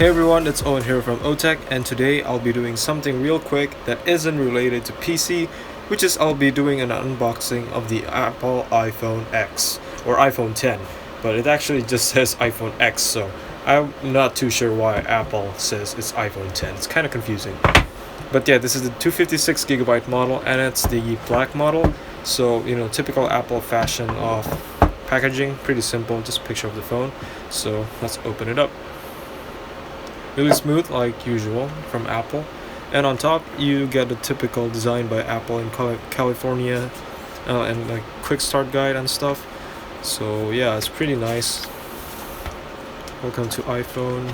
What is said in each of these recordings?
Hey everyone, it's Owen here from OTech, and today I'll be doing something real quick that isn't related to PC, which is I'll be doing an unboxing of the Apple iPhone X, or iPhone 10, but it actually just says iPhone X, so I'm not too sure why Apple says it's iPhone 10. It's kind of confusing. But yeah, this is the 256GB model, and it's the black model, so typical Apple fashion of packaging, pretty simple, just a picture of the phone. So let's open it up. Really smooth like usual from Apple, and on top you get the typical design by Apple in California, and like quick start guide and stuff. So yeah, it's pretty nice. Welcome to iPhone,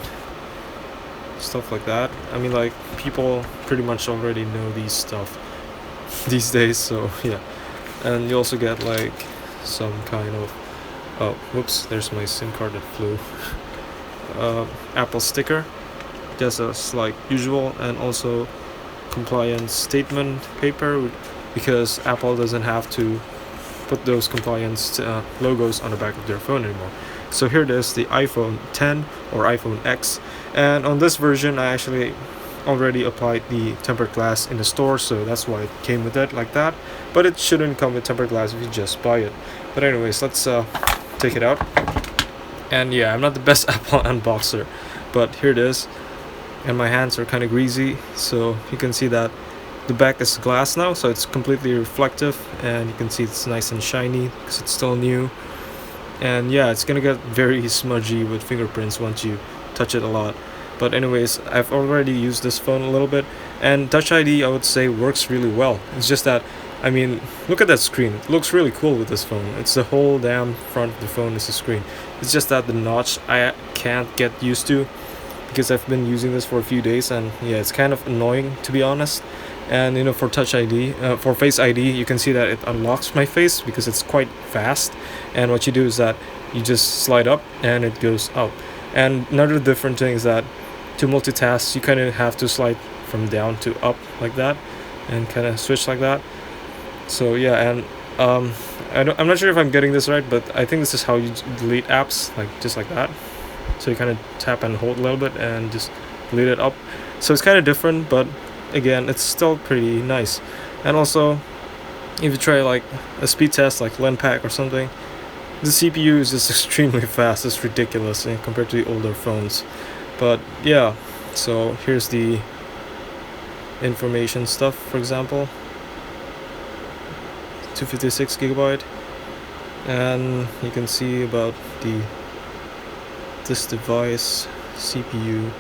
stuff like that. I mean, like, people pretty much already know these stuff these days, so yeah. And you also get like some kind of, oh whoops, there's my SIM card that flew. Apple sticker, just as like usual, and also compliance statement paper, because Apple doesn't have to put those compliance logos on the back of their phone anymore. So here it is, the iPhone 10 or iPhone X, and on this version I actually already applied the tempered glass in the store, so that's why it came with it like that. But it shouldn't come with tempered glass if you just buy it. But anyways, let's take it out. And yeah, I'm not the best Apple unboxer, but here it is. And my hands are kind of greasy, so you can see that the back is glass now, so it's completely reflective, and you can see it's nice and shiny because it's still new. And yeah, it's gonna get very smudgy with fingerprints once you touch it a lot. But anyways, I've already used this phone a little bit, and Touch ID I would say works really well. It's just that, I mean, look at that screen. It looks really cool with this phone. It's the whole damn front of the phone is a screen. It's just that the notch I can't get used to, because I've been using this for a few days, and yeah, it's kind of annoying to be honest. And for Touch ID, for Face ID, you can see that it unlocks my face because it's quite fast, and what you do is that you just slide up and it goes out. And another different thing is that to multitask, you kind of have to slide from down to up like that, and kind of switch like that. So yeah, and I'm not sure if I'm getting this right, but I think this is how you delete apps, like just like that. So you kind of tap and hold a little bit and just delete it up. So it's kind of different, but again, it's still pretty nice. And also, if you try like a speed test like Lenpack or something, the CPU is just extremely fast. It's ridiculous compared to the older phones. But yeah, so here's the information stuff. For example, 256GB, and you can see about this device CPU.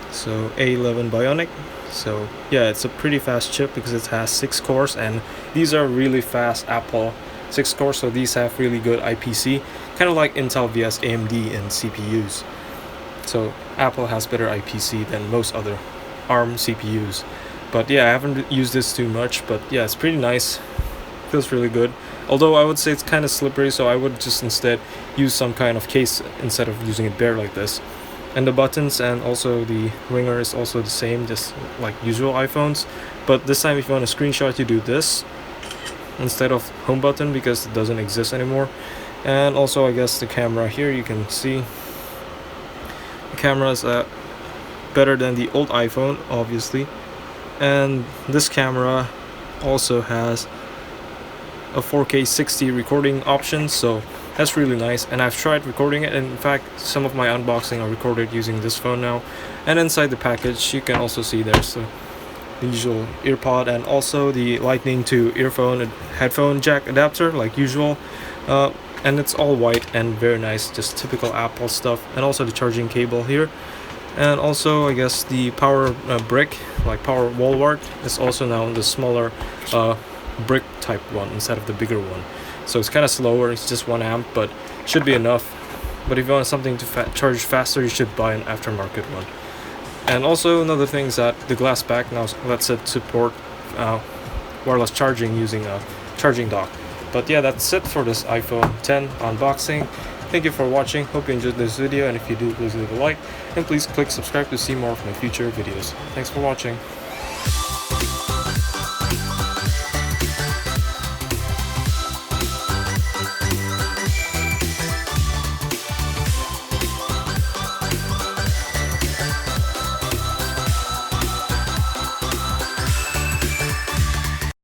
So A11 Bionic. So yeah, it's a pretty fast chip because it has 6 cores, and these are really fast Apple 6 cores, so these have really good IPC, kind of like Intel vs AMD in CPUs. So Apple has better IPC than most other ARM CPUs. But yeah, I haven't used this too much, but yeah, it's pretty nice. Feels really good. Although I would say it's kind of slippery, so I would just instead use some kind of case instead of using it bare like this. And the buttons and also the ringer is also the same, just like usual iPhones. But this time if you want a screenshot, you do this instead of home button because it doesn't exist anymore. And also I guess the camera here, you can see the camera is better than the old iPhone, obviously. And this camera also has a 4K 60 recording option, so that's really nice. And I've tried recording it, and in fact some of my unboxing are recorded using this phone now. And inside the package you can also see there's the usual earpod, and also the lightning to earphone and headphone jack adapter like usual, and it's all white and very nice, just typical Apple stuff. And also the charging cable here, and also I guess the power brick, like power wall wart, is also now the smaller brick type one instead of the bigger one. So it's kind of slower, it's just 1 amp, but should be enough. But if you want something to charge faster, you should buy an aftermarket one. And also another thing is that the glass back now lets it support wireless charging using a charging dock. But yeah, that's it for this iPhone 10 unboxing. Thank you for watching, hope you enjoyed this video, and if you do, please leave a like, and please click subscribe to see more of my future videos. Thanks for watching.